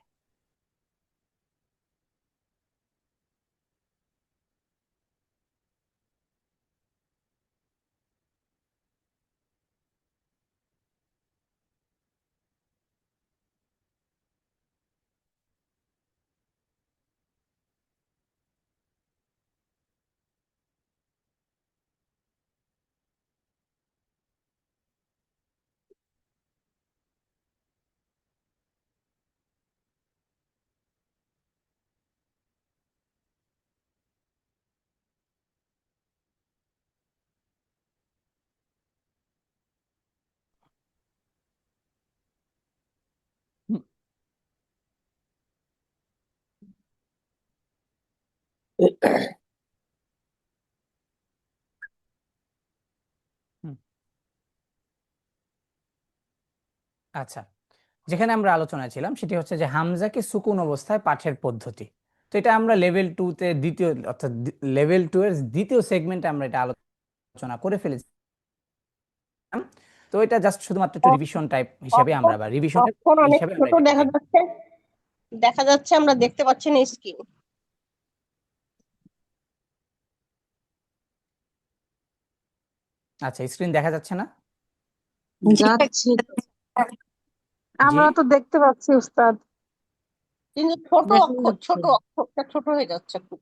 Speaker 2: হুম, হুম, আচ্ছা, যেখানে আমরা আলোচনায় ছিলাম সেটি হচ্ছে যে হামজাকে সুকুন অবস্থায় পাঠের পদ্ধতি। তো এটা আমরা লেভেল 2 তে দ্বিতীয় অর্থাৎ লেভেল 2 এর দ্বিতীয় সেগমেন্টে আমরা এটা আলোচনা করে ফেলেছি। তো এটা জাস্ট শুধুমাত্র একটু রিভিশন টাইপ হিসাবে
Speaker 5: অক্ষর
Speaker 2: আমরা বা রিভিশনের
Speaker 5: অক্ষর অনেক
Speaker 2: হিসাবে আমরা
Speaker 5: ছোট
Speaker 2: এটাকে
Speaker 5: দেখা
Speaker 2: দেখব।
Speaker 5: যাচ্ছে, আমরা দেখতে পাচ্ছি না স্ক্রিন।
Speaker 2: আচ্ছা, স্ক্রিন দেখা যাচ্ছে না?
Speaker 6: যাচ্ছে,
Speaker 2: জি,
Speaker 6: আমরা তো দেখতে পাচ্ছি উস্তাদ,
Speaker 5: কিন্তু ছোট
Speaker 6: দেখা
Speaker 5: অক্ষর,
Speaker 6: যাচ্ছে।
Speaker 5: অক্ষরটা ছোট হয়ে যাচ্ছে খুব।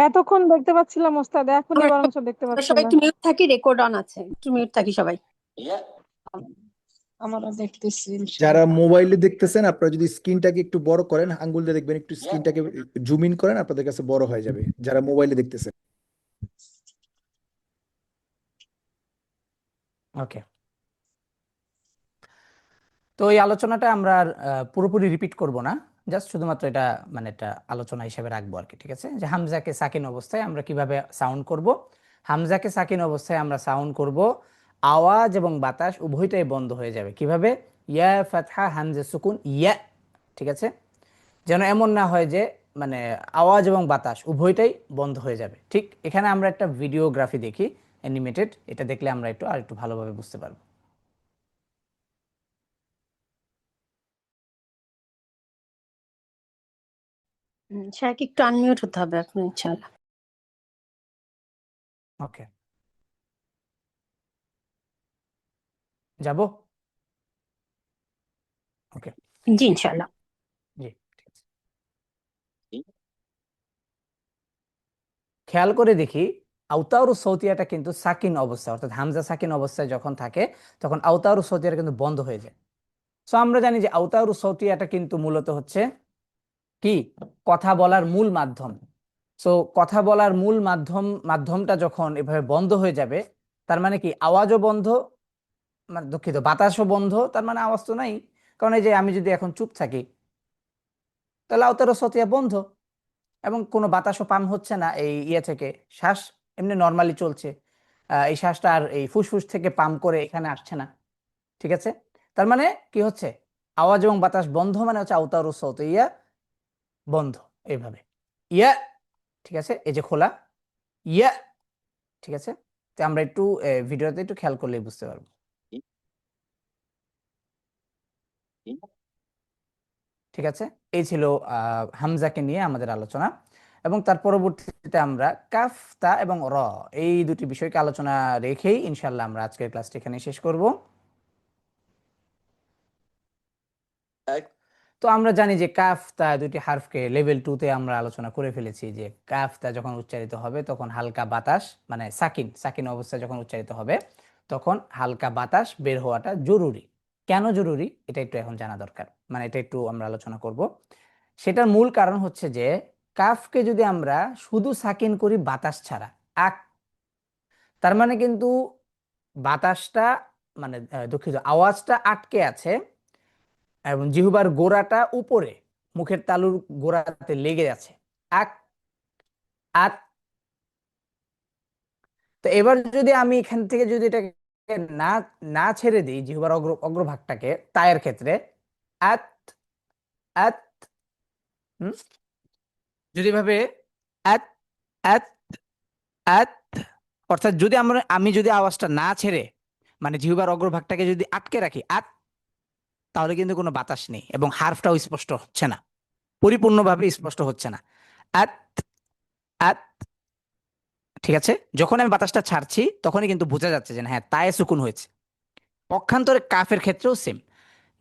Speaker 6: এতক্ষণ দেখতে পাচ্ছিলাম উস্তাদ, এখনই
Speaker 7: আমরা
Speaker 6: বরঞ্চ দেখতে পাচ্ছি
Speaker 7: সবাই
Speaker 6: না।
Speaker 7: একটু মিউট থাকি, রেকর্ড অন আছে, একটু মিউট থাকি সবাই।
Speaker 5: আমরা দেখতেছি
Speaker 8: যারা
Speaker 5: ইনশাআল্লাহ।
Speaker 8: মোবাইলে দেখতেছেন আপনারা যদি স্ক্রিনটাকে একটু বড় করেন, আঙ্গুল দিয়ে দেখবেন একটু স্ক্রিনটাকে জুম ইন করেন, আপনাদের কাছে বড় হয়ে যাবে যারা মোবাইলে দেখতেছেন।
Speaker 2: ওকে। তো এই আলোচনাটা আমরা আর পুরোপুরি রিপিট করব না, জাস্ট শুধুমাত্র এটা মানে একটা আলোচনা হিসেবে রাখবো আর কি। ঠিক আছে, যে হামজাকে সাকিন অবস্থায় আমরা কিভাবে সাউন্ড করব। হামজাকে সাকিন অবস্থায় আমরা সাউন্ড করব, আওয়াজ এবং বাতাস উভয়টাই বন্ধ হয়ে যাবে। কিভাবে? ইয়া ফাতহা হামজা সুকুন ইয়া। ঠিক আছে, যেন এমন না হয় যে মানে আওয়াজ এবং বাতাস উভয়টাই বন্ধ হয়ে যাবে। ঠিক এখানে আমরা একটা ভিডিওগ্রাফি দেখি অ্যানিমেটেড, এটা দেখলে আমরা আর একটু ভালোভাবে বুঝতে পারবো।
Speaker 7: শাক একটু আনমিউট হতে হবে আপনি, ইনশাআল্লাহ।
Speaker 2: ওকে। যাব? ওকে,
Speaker 7: জি ইনশাল্লাহ।
Speaker 2: জি ঠিক আছে। খেয়াল করে দেখি আওতারু সৌতিয়াটা কিন্তু সাকিন অবস্থা, অর্থাৎ হামজা সাকিন অবস্থায় যখন থাকে তখন আওতারু সৌতিয়াটা কিন্তু বন্ধ হয়ে যায়। সো আমরা জানি যে আওতারু সৌতিয়াটা কিন্তু মূলত হচ্ছে কি, কথা বলার মূল মাধ্যম। সো কথা বলার মূল মাধ্যমটা যখন এভাবে বন্ধ হয়ে যাবে, তার মানে কি আওয়াজও বন্ধ, মানে দুঃখিত বাতাসও বন্ধ, তার মানে আওয়াজ তো নাই। কারণ এই যে আমি যদি এখন চুপ থাকি তাহলে আওতারু সতিয়া বন্ধ, এবং কোনো বাতাসও পাম্প হচ্ছে না এই ইয়ে থেকে, শ্বাস এমনি নর্মালি চলছে। এই শ্বাসটা আর এই ফুসফুস থেকে পাম্প করে এখানে আসছে না। ঠিক আছে, তার মানে কি হচ্ছে, আওয়াজ এবং বাতাস বন্ধ মানে হচ্ছে আওতারু সতিয়া বন্ধ, এইভাবে ইয়া। ঠিক আছে, এই যে খোলা ইয়া। ঠিক আছে, তো আমরা একটু ভিডিওতে একটু খেয়াল করলেই বুঝতে পারবো। ঠিক আছে, এই ছিল হামজাকে নিয়ে আমাদের আলোচনা, এবং তার পরবর্তীতে আমরা কাফ তা এবং র এই দুটি বিষয়কে আলোচনা রেখেই ইনশাল্লাহ আমরা আজকের ক্লাসটি এখানে শেষ করব। তো আমরা জানি যে কাফ তা দুটি হারফকে লেভেল 2 তে আমরা আলোচনা করে ফেলেছি, যে কাফ তা যখন উচ্চারিত হবে তখন হালকা বাতাস, মানে সাকিন সাকিন অবস্থায় যখন উচ্চারিত হবে তখন হালকা বাতাস বের হওয়াটা জরুরি। কেন জরুরি এটা একটু এখন জানা দরকার, মানে এটা একটু আমরা আলোচনা করব। সেটার মূল কারণ হচ্ছে যে কাফকে যদি আমরা শুধু সাকিন করি বাতাস ছাড়া, আক, তার মানে কিন্তু বাতাসটা, মানে দুঃখিত আওয়াজটা আটকে আছে এবং জিহ্বার গোড়াটা উপরে মুখের তালুর গোড়াতে লেগে আছে, আক আত। তো এবার যদি আমি এখান থেকে যদি এটাকে না না ছেড়ে দিই জিহ্বার অগ্রভাগটাকে তায়ের ক্ষেত্রে, আত আত, হুম, যদি ভাবে আত আত আত, অর্থাৎ যদি আমি যদি আওয়াজটা না ছেড়ে মানে জিহ্বার অগ্রভাগটাকে যদি আটকে রাখি আত, তাহলে কিন্তু কোনো বাতাস নেই এবং হার্ফটাও স্পষ্ট হচ্ছে না, পরিপূর্ণভাবে স্পষ্ট হচ্ছে না। আত আত। ঠিক আছে, যখন আমি বাতাসটা ছাড়ছি তখনই কিন্তু বোঝা যাচ্ছে যে হ্যাঁ তায়ে সুকুন হয়েছে। পক্ষান্তরে কাফের ক্ষেত্রেও সেম,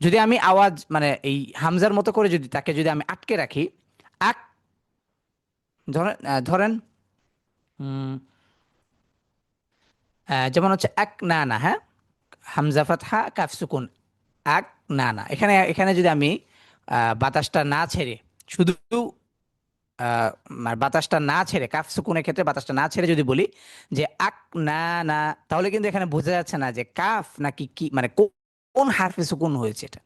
Speaker 2: যদি আমি আওয়াজ মানে এই হামজার মতো করে যদি তাকে যদি আমি আটকে রাখি, আক, ধরেন ধরেন যেমন হচ্ছে এক না না, হ্যাঁ, হামজা ফাতহা কাফ সুকুন, এক না না, এখানে এখানে যদি আমি বাতাসটা না ছেড়ে শুধু মানে বাতাসটা না ছেড়ে কাফ সুকুনের ক্ষেত্রে বাতাসটা না ছেড়ে যদি বলি যে আক না না, তাহলে কিন্তু এখানে বোঝা যাচ্ছে না যে কাফ নাকি কি, মানে কোন হারফে সুকুন হয়েছে এটা।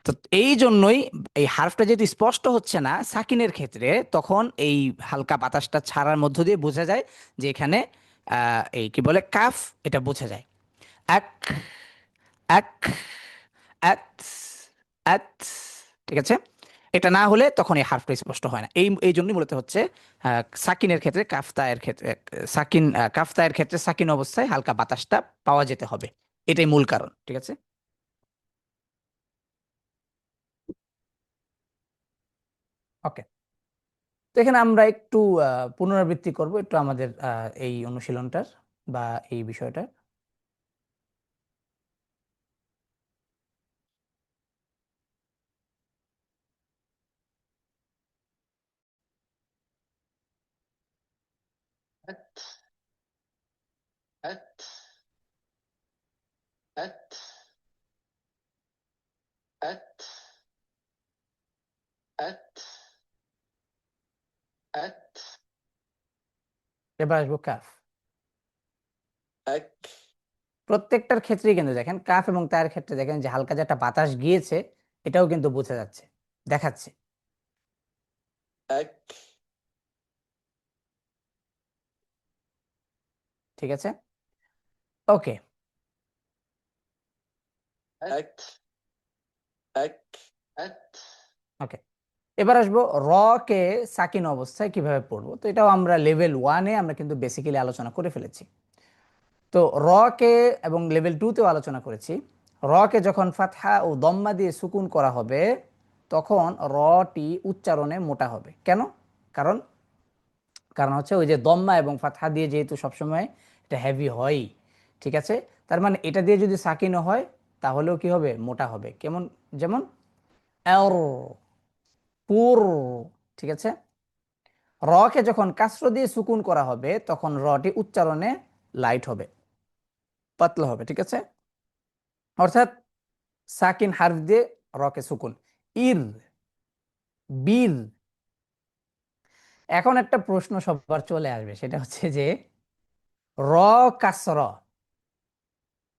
Speaker 2: তো এই জন্যই এই হারফটা যেহেতু স্পষ্ট হচ্ছে না সাকিনের ক্ষেত্রে, তখন এই হালকা বাতাসটা ছাড়ার মধ্য দিয়ে বোঝা যায় যে এখানে এই কি বলে কাফ, এটা বোঝা যায়। এক এক এক এক। ঠিক আছে, এটা না হলে তখন এই হারফটা স্পষ্ট হয় না, এই এই জন্যই মূলত হচ্ছে সাকিনের ক্ষেত্রে কাফতায়ের ক্ষেত্রে সাকিন কাফতায়ের ক্ষেত্রে সাকিন অবস্থায় হালকা বাতাসটা পাওয়া যেতে হবে, এটাই মূল কারণ। ঠিক আছে, ওকে। তো এখানে আমরা একটু পুনরাবৃত্তি করব একটু আমাদের এই অনুশীলনটার বা এই বিষয়টার। এবার আসবো কাফ। প্রত্যেকটার ক্ষেত্রেই কিন্তু দেখেন কাফ এবং তার ক্ষেত্রে দেখেন যে হালকা যে একটা বাতাস গিয়েছে, এটাও কিন্তু বোঝা যাচ্ছে, দেখাচ্ছে। ঠিক আছে, ওকে। ওকে, এবার আসবো র কে সাকিন অবস্থায় কিভাবে পড়বো। তো এটাও আমরা লেভেল 1-এ আমরা কিন্তু বেসিক্যালি আলোচনা করে ফেলেছি। তো র কে এবং লেভেল 2-তেও আলোচনা করেছি। র কে যখন ফাতহা ও দম্মা দিয়ে সুকুন করা হবে তখন রটি উচ্চারণে মোটা হবে। কেন? কারণ কারণ হচ্ছে ওই যে দম্মা এবং ফাতহা দিয়ে যেহেতু সবসময় এটা হেভি হয়, ঠিক আছে, তার মানে এটা দিয়ে যদি সাকিনও হয় তাহলেও কি হবে, মোটা হবে। কেমন, যেমন এর, পুর, ঠিক আছে। রকে যখন কাসর দিয়ে সুকুন করা হবে তখন রটি উচ্চারণে লাইট হবে, পাতলা হবে, ঠিক আছে। অর্থাৎ সাকিন হারফ দিয়ে রকে সুকুন, ইর, বীর। এখন একটা প্রশ্ন সবার চলে আসবে, সেটা হচ্ছে যে র কাসর,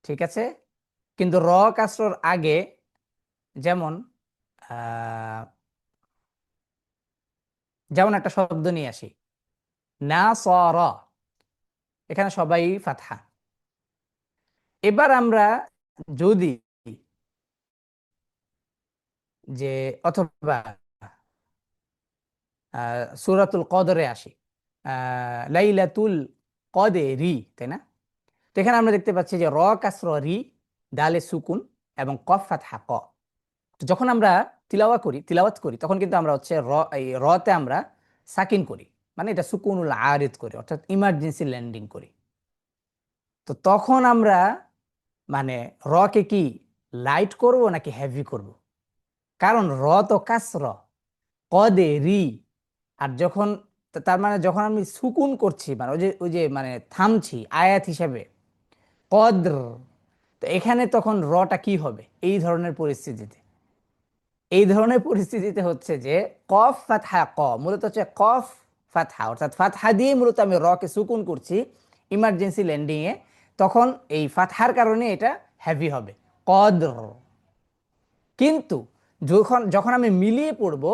Speaker 2: ঠিক আছে, কিন্তু র কাসরর আগে যেমন যেমন একটা শব্দ নিয়ে আসি, না সর, এখানে সবাই ফাতহা। এবার আমরা যদি যে অথবা সূরাতুল কদরে আসি, লাইলাতুল কদরি, তাই না? তো এখানে আমরা দেখতে পাচ্ছি যে র কাসর রি, দালে সুকুন এবং কফ ফাতহা ক। তো যখন আমরা তিলাওয়াত করি তখন কিন্তু আমরা হচ্ছে এই রতে আমরা সাকিন করি, মানে এটা সুকুনুল আরিদ করি, অর্থাৎ ইমার্জেন্সি ল্যান্ডিং করি। তো তখন আমরা মানে রকে কি লাইট করব নাকি হেভি করব? কারণ র তো কাসর, কদে রি, আর যখন তার মানে যখন আমি সুকুন করছি, মানে ওই যে মানে থামছি আয়াত হিসাবে, কদ্র, তো এখানে তখন রটা কি হবে এই ধরনের পরিস্থিতিতে? এই ধরনের পরিস্থিতিতে হচ্ছে যে কফ ফাতহা ক, মূলত হচ্ছে কফ ফাতহা, অর্থাৎ ফাতহা দিয়ে মূলত আমি রকে সুকুন করছি ইমার্জেন্সি ল্যান্ডিং এ, তখন এই ফাতহার কারণে এটা হেভি হবে, কদ্র। কিন্তু যখন যখন আমি মিলিয়ে পড়বো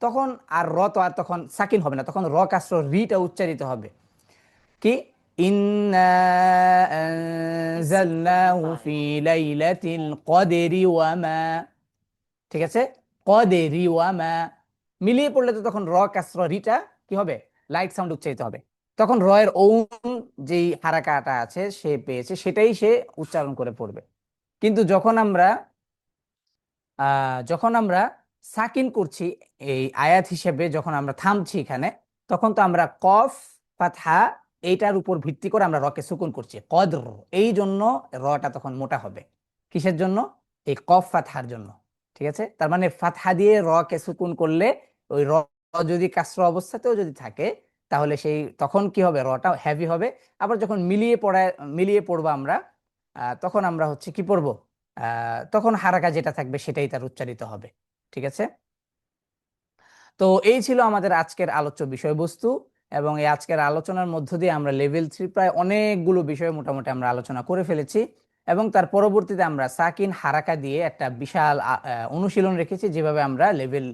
Speaker 2: তখন আর র তো আর তখন সাকিন হবে না, তখন র কাসর রিটা উচ্চারিত হবে। কি, ইন্না আনজালনাহু ফি লাইলাতিল কদরি ওয়া মা, ঠিক আছে, কদেরি ওয়া মা, মিলিয়ে পড়লে তো তখন র কাসর রিটা কি হবে, লাইট সাউন্ড উচ্চারিত হবে। তখন র এর ওন যেই হারাকাটা আছে সে পেয়েছে সেটাই সে উচ্চারণ করে পড়বে। কিন্তু যখন আমরা সাকিন করছি এই আয়াত হিসেবে, যখন আমরা থামছি এখানে, তখন তো আমরা কফ ফাতহা এইটার উপর ভিত্তি করে আমরা রকে সুকুন করছি, কদর, এই জন্য রটা তখন মোটা হবে। কিসের জন্য? এই কফ ফাতহার জন্য, ঠিক আছে। তার মানে ফাতহা দিয়ে রকে সুকুন করলে ওই র যদি কাসর অবস্থাতেও যদি থাকে তাহলে সেই তখন কি হবে, রটা হেভি হবে। আবার যখন মিলিয়ে পড়বো আমরা, তখন আমরা হচ্ছে কি পড়বো, তখন হারাকা যেটা থাকবে সেটাই তার উচ্চারিত হবে, ঠিক আছে। তো এই ছিল আমাদের আজকের আলোচ্য বিষয়বস্তু, এবং এই আজকের আলোচনার মধ্য দিয়ে আমরা লেভেল 3 প্রায় অনেকগুলো বিষয় মোটামুটি আমরা আলোচনা করে ফেলেছি, এবং তার পরবর্তীতে আমরা সাকিন হারাকা দিয়ে একটা বিশাল অনুশীলন রেখেছি, যেভাবে আমরা লেভেল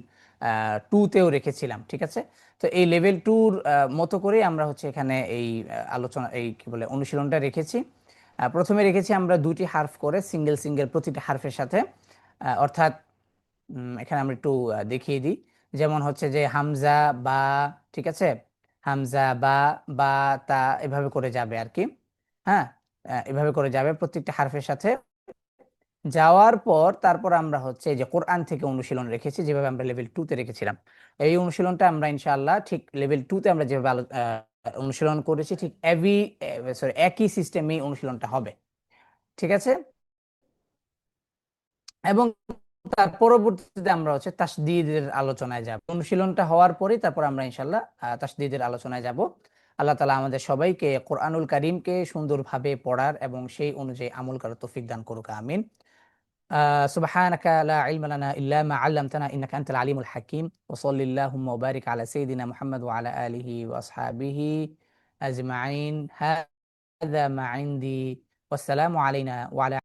Speaker 2: 2তেও রেখেছিলাম, ঠিক আছে। তো এই লেভেল 2-র মতো করেই আমরা হচ্ছে এখানে এই আলোচনা, এই কি বলে, অনুশীলনটা রেখেছি। প্রথমে রেখেছি আমরা 2টি হারফ করে সিঙ্গেল সিঙ্গেল প্রতিটি হারফের সাথে, অর্থাৎ এখানে আমরা একটু দেখিয়ে দিই। যেমন হচ্ছে যে হামজা বা, ঠিক আছে, হামজা বা, বা তা, এভাবে করে যাবে আর কি। হ্যাঁ, এভাবে করে যাবে প্রত্যেকটা হারফের সাথে। যাওয়ার পর তারপর আমরা হচ্ছে এই যে কোরআন থেকে অনুশীলন রেখেছি, যেভাবে আমরা লেভেল 2তে রেখেছিলাম। এই অনুশীলনটা আমরা ইনশাআল্লাহ ঠিক লেভেল 2তে আমরা যেভাবে অনুশীলন করেছি ঠিক একই সিস্টেমেই অনুশীলনটা হবে, ঠিক আছে। এবং তার পরবর্তীতে আমরা হচ্ছে তাসদীদের আলোচনায় যাব। অনুশীলনটা হওয়ার পরেই তারপর আমরা ইনশাআল্লাহ তাসদীদের আলোচনায় যাব। আল্লাহ তাআলা আমাদের সবাইকে কোরআনুল কারীমকে সুন্দরভাবে পড়ার এবং সেই অনুযায়ী আমল করার তৌফিক দান করুক, আমিন। সুবহানাকা লা ইলমা লানা ইল্লা মা আল্লামতানা ইন্নাকা আনতাল আলিমুল হাকীম, ওয়া সাল্লাল্লাহু ওয়া বারিক আলা সাইয়্যিদিনা মুহাম্মদ ওয়া আলা আলিহি ওয়া আসহাবিহি আজমাইন। হাযা মা ইনদি, ওয়াসসালামু আলাইনা ওয়া আলা